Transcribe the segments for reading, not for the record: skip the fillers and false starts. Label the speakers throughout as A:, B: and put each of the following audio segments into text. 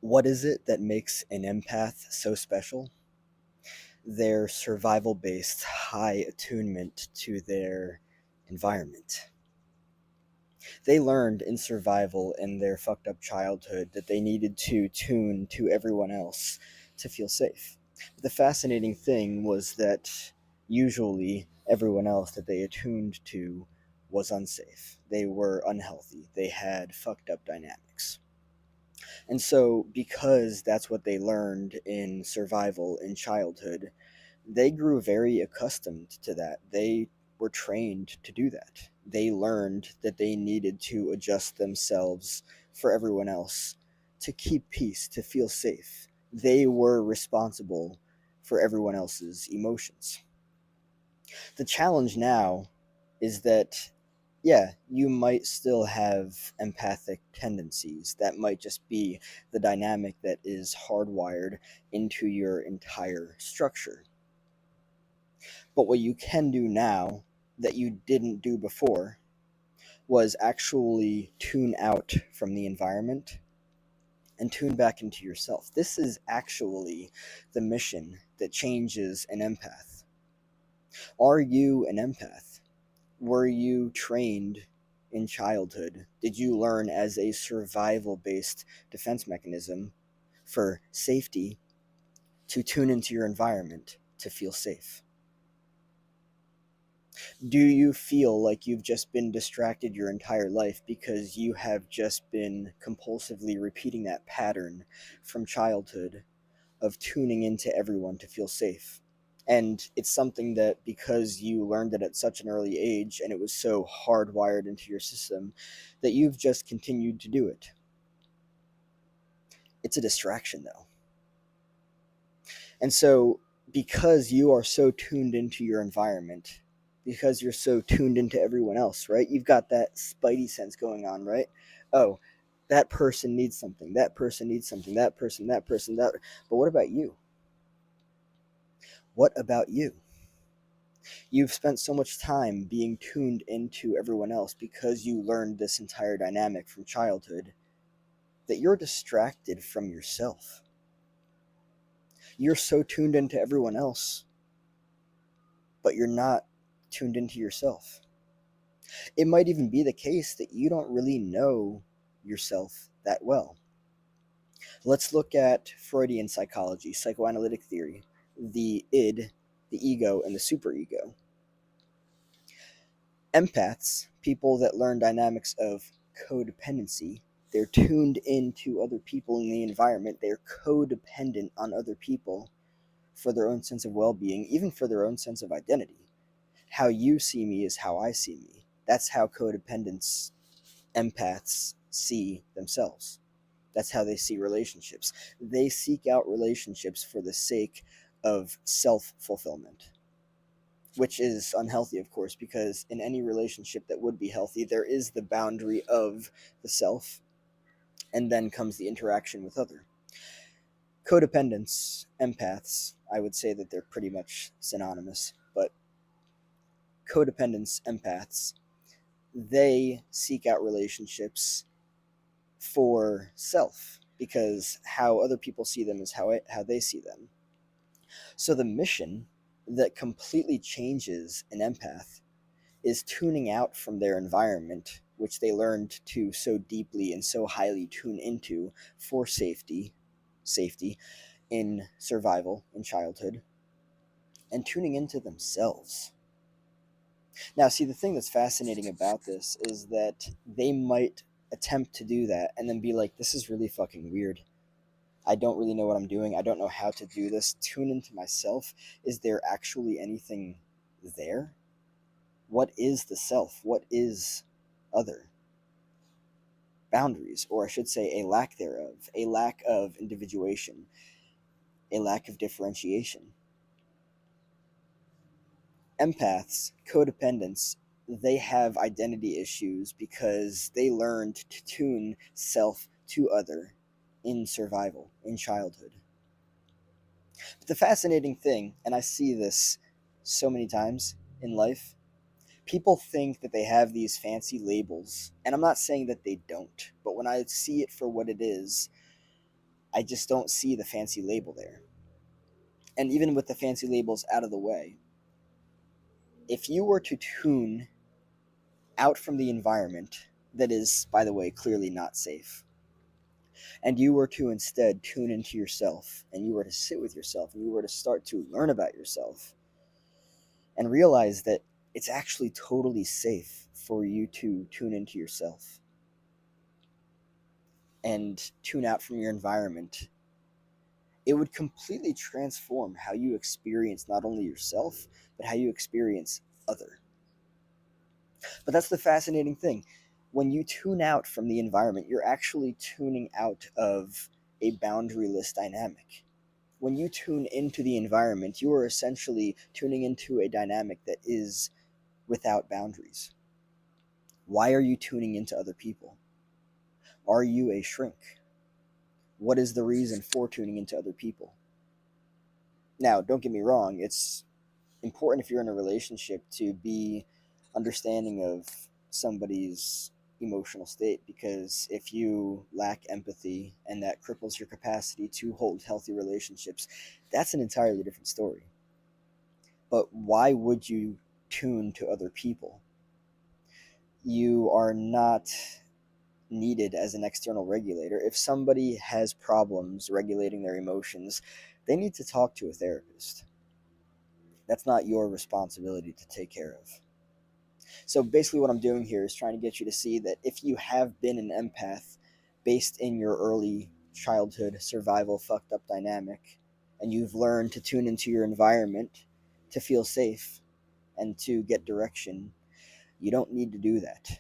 A: What is it that makes an empath so special? Their survival based high attunement to their environment. They learned in survival in their fucked up childhood that they needed to tune to everyone else to feel safe. But the fascinating thing was that usually everyone else that they attuned to was unsafe. They were unhealthy. They had fucked up dynamics. And so, because that's what they learned in survival in childhood, they grew very accustomed to that. They were trained to do that. They learned that they needed to adjust themselves for everyone else to keep peace, to feel safe. They were responsible for everyone else's emotions. The challenge now is that, yeah, you might still have empathic tendencies. That might just be the dynamic that is hardwired into your entire structure. But what you can do now that you didn't do before was actually tune out from the environment and tune back into yourself. This is actually the mission that changes an empath. Are you an empath? Were you trained in childhood? Did you learn as a survival based defense mechanism for safety to tune into your environment to feel safe? Do you feel like you've just been distracted your entire life because you have just been compulsively repeating that pattern from childhood of tuning into everyone to feel safe? And it's something that because you learned it at such an early age and it was so hardwired into your system that you've just continued to do it. It's a distraction, though. And so, because you are so tuned into your environment, because you're so tuned into everyone else, right? You've got that spidey sense going on, right? Oh, that person needs something. That person needs something. That person, that person, that. But what about you? What about you? You've spent so much time being tuned into everyone else because you learned this entire dynamic from childhood that you're distracted from yourself. You're so tuned into everyone else, but you're not tuned into yourself. It might even be the case that you don't really know yourself that well. Let's look at Freudian psychology, psychoanalytic theory, the id, the ego, and the superego. Empaths, people that learn dynamics of codependency, they're tuned into other people in the environment. They're codependent on other people for their own sense of well being, even for their own sense of identity. How you see me is how I see me. That's how codependents, empaths see themselves. That's how they see relationships. They seek out relationships for the sake of self fulfillment, which is unhealthy, of course, because in any relationship that would be healthy, there is the boundary of the self, and then comes the interaction with other. Codependents, empaths, I would say that they're pretty much synonymous, but codependents, empaths, they seek out relationships for self because how other people see them is how they see them. So the mission that completely changes an empath is tuning out from their environment, which they learned to so deeply and so highly tune into for safety in survival in childhood, and tuning into themselves. Now, see, the thing that's fascinating about this is that they might attempt to do that and then be like, this is really fucking weird. I don't really know what I'm doing. I don't know how to do this. Tune into myself. Is there actually anything there? What is the self? What is other? Boundaries, or I should say, a lack thereof, a lack of individuation, a lack of differentiation. Empaths, codependents, they have identity issues because they learned to tune self to other in survival, in childhood. But the fascinating thing, and I see this so many times in life, people think that they have these fancy labels, and I'm not saying that they don't, but when I see it for what it is, I just don't see the fancy label there. And even with the fancy labels out of the way, if you were to tune out from the environment that is, by the way, clearly not safe, and you were to instead tune into yourself, and you were to sit with yourself, and you were to start to learn about yourself, and realize that it's actually totally safe for you to tune into yourself and tune out from your environment, it would completely transform how you experience not only yourself, but how you experience other. But that's the fascinating thing. When you tune out from the environment, you're actually tuning out of a boundaryless dynamic. When you tune into the environment, you are essentially tuning into a dynamic that is without boundaries. Why are you tuning into other people? Are you a shrink? What is the reason for tuning into other people? Now, don't get me wrong, it's important if you're in a relationship to be understanding of somebody's emotional state, because if you lack empathy and that cripples your capacity to hold healthy relationships, that's an entirely different story. But why would you tune to other people? You are not needed as an external regulator. If somebody has problems regulating their emotions, they need to talk to a therapist. That's not your responsibility to take care of. So basically what I'm doing here is trying to get you to see that if you have been an empath based in your early childhood survival fucked up dynamic, and you've learned to tune into your environment to feel safe and to get direction, you don't need to do that.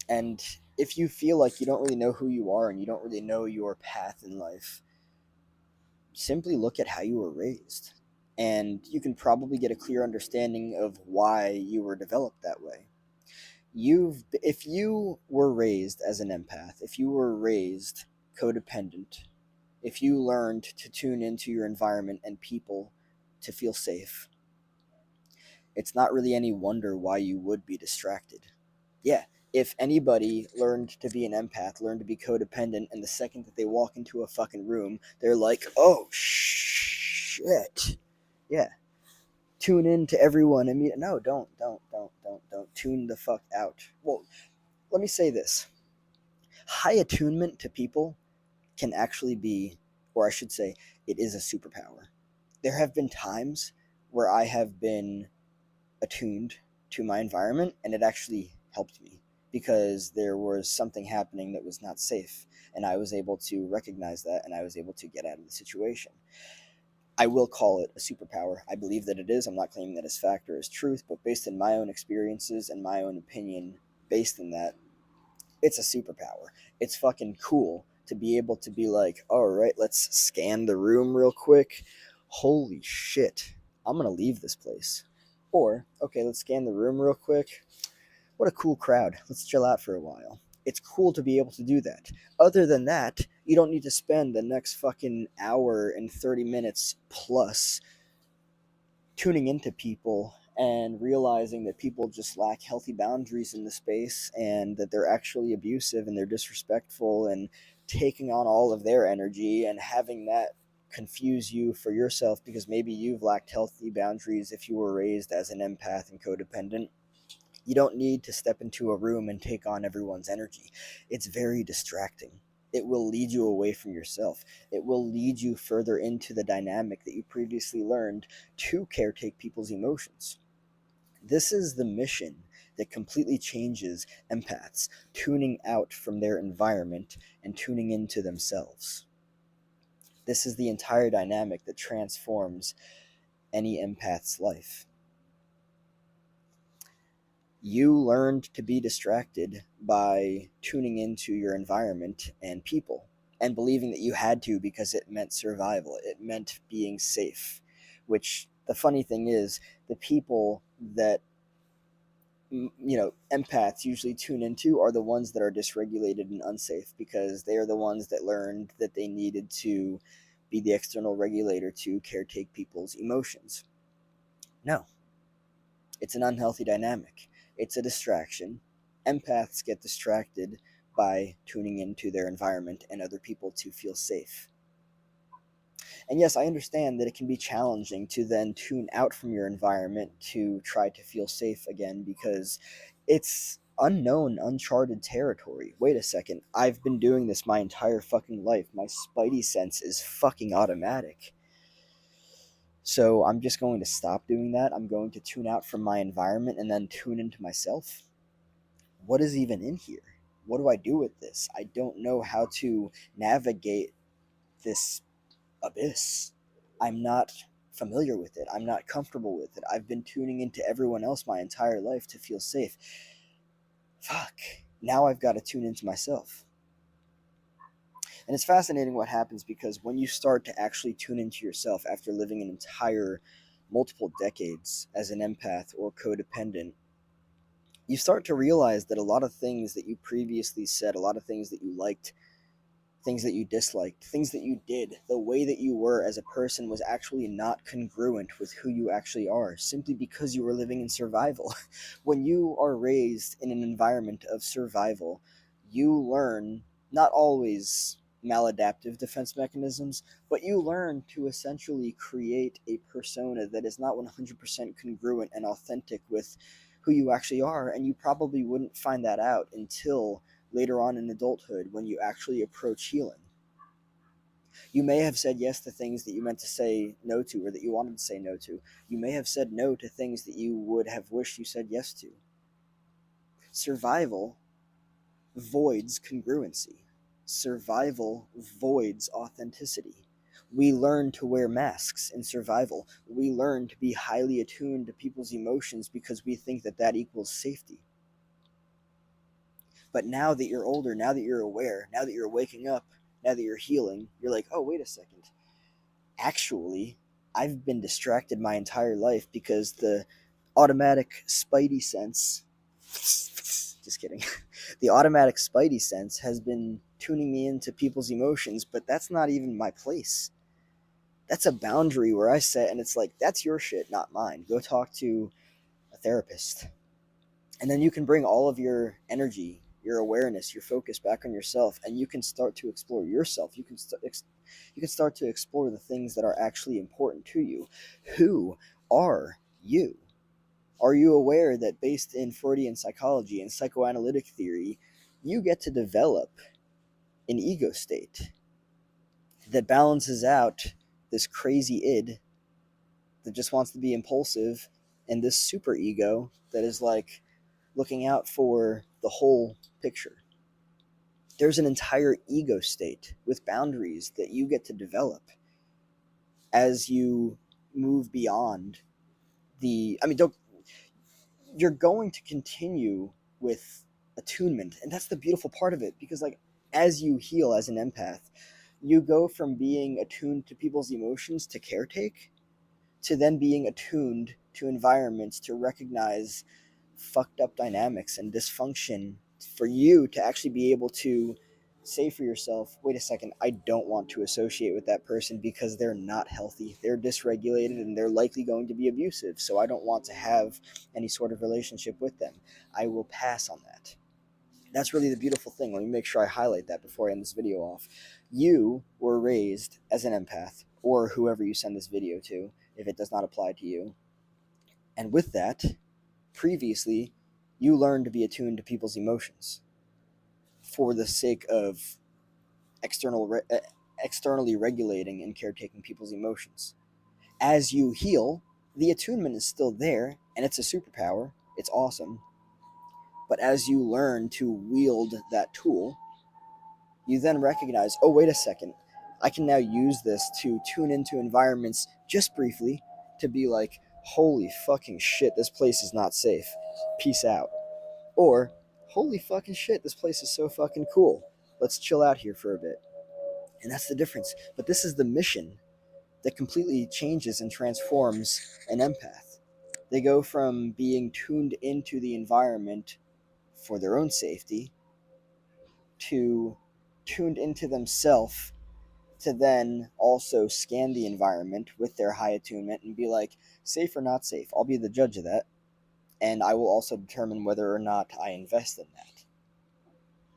A: And if you feel like you don't really know who you are and you don't really know your path in life, simply look at how you were raised. And you can probably get a clear understanding of why you were developed that way. If you were raised as an empath, if you were raised codependent, if you learned to tune into your environment and people to feel safe, it's not really any wonder why you would be distracted. Yeah, if anybody learned to be an empath, learned to be codependent, and the second that they walk into a fucking room, they're like, oh shit. Yeah. Tune in to everyone and meet. No, don't. Tune the fuck out. Well, let me say this. High attunement to people can actually be, or I should say, it is a superpower. There have been times where I have been attuned to my environment and it actually helped me because there was something happening that was not safe, and I was able to recognize that and I was able to get out of the situation. I will call it a superpower. I believe that it is. I'm not claiming that as fact or as truth, but based on my own experiences and my own opinion, based in that, it's a superpower. It's fucking cool to be able to be like, all right, let's scan the room real quick. Holy shit, I'm gonna leave this place. Or, okay, let's scan the room real quick. What a cool crowd. Let's chill out for a while. It's cool to be able to do that. Other than that, you don't need to spend the next fucking hour and 30 minutes plus tuning into people and realizing that people just lack healthy boundaries in the space and that they're actually abusive and they're disrespectful and taking on all of their energy and having that confuse you for yourself because maybe you've lacked healthy boundaries if you were raised as an empath and codependent. You don't need to step into a room and take on everyone's energy. It's very distracting. It will lead you away from yourself. It will lead you further into the dynamic that you previously learned to caretake people's emotions. This is the mission that completely changes empaths, tuning out from their environment and tuning into themselves. This is the entire dynamic that transforms any empath's life. You learned to be distracted by tuning into your environment and people and believing that you had to because it meant survival. It meant being safe, which the funny thing is, the people that empaths usually tune into are the ones that are dysregulated and unsafe because they are the ones that learned that they needed to be the external regulator to caretake people's emotions. No, it's an unhealthy dynamic. It's a distraction. Empaths get distracted by tuning into their environment and other people to feel safe. And yes, I understand that it can be challenging to then tune out from your environment to try to feel safe again because it's unknown, uncharted territory. Wait a second, I've been doing this my entire fucking life. My spidey sense is fucking automatic. So I'm just going to stop doing that. I'm going to tune out from my environment and then tune into myself. What is even in here? What do I do with this? I don't know how to navigate this abyss. I'm not familiar with it. I'm not comfortable with it. I've been tuning into everyone else my entire life to feel safe. Fuck. Now I've got to tune into myself. And it's fascinating what happens because when you start to actually tune into yourself after living an entire multiple decades as an empath or codependent, you start to realize that a lot of things that you previously said, a lot of things that you liked, things that you disliked, things that you did, the way that you were as a person was actually not congruent with who you actually are, simply because you were living in survival. When you are raised in an environment of survival, you learn not always maladaptive defense mechanisms, but you learn to essentially create a persona that is not 100% congruent and authentic with who you actually are, and you probably wouldn't find that out until later on in adulthood when you actually approach healing. You may have said yes to things that you meant to say no to or that you wanted to say no to. You may have said no to things that you would have wished you said yes to. Survival voids congruency. Survival voids authenticity. We learn to wear masks in survival. We learn to be highly attuned to people's emotions because we think that that equals safety. But now that you're older, now that you're aware, now that you're waking up, now that you're healing, you're like, oh, wait a second. Actually, I've been distracted my entire life because the automatic spidey sense, just kidding, the automatic spidey sense has been tuning me into people's emotions, but that's not even my place. That's a boundary where I set, and it's like, that's your shit, not mine. Go talk to a therapist. And then you can bring all of your energy, your awareness, your focus back on yourself, and you can start to explore yourself. You can start to explore the things that are actually important to you. Who are you? Are you aware that based in Freudian psychology and psychoanalytic theory, you get to develop an ego state that balances out this crazy id that just wants to be impulsive and this super ego that is like looking out for the whole picture. There's an entire ego state with boundaries that you get to develop as you move beyond don't, you're going to continue with attunement, and that's the beautiful part of it, because like as you heal as an empath, you go from being attuned to people's emotions to caretake to then being attuned to environments to recognize fucked up dynamics and dysfunction for you to actually be able to say for yourself, wait a second, I don't want to associate with that person because they're not healthy, they're dysregulated, and they're likely going to be abusive, so I don't want to have any sort of relationship with them. I will pass on that. That's really the beautiful thing. Let me make sure I highlight that before I end this video off. You were raised as an empath, or whoever you send this video to, if it does not apply to you. And with that, previously, you learned to be attuned to people's emotions for the sake of externally regulating and caretaking people's emotions. As you heal, the attunement is still there, and it's a superpower. It's awesome. But as you learn to wield that tool, you then recognize, oh, wait a second, I can now use this to tune into environments just briefly to be like, holy fucking shit, this place is not safe. Peace out. Or, holy fucking shit, this place is so fucking cool. Let's chill out here for a bit. And that's the difference. But this is the mission that completely changes and transforms an empath. They go from being tuned into the environment for their own safety to tuned into themselves to then also scan the environment with their high attunement and be like, safe or not safe, I'll be the judge of that. And I will also determine whether or not I invest in that.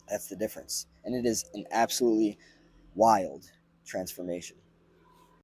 A: That's the difference. And it is an absolutely wild transformation.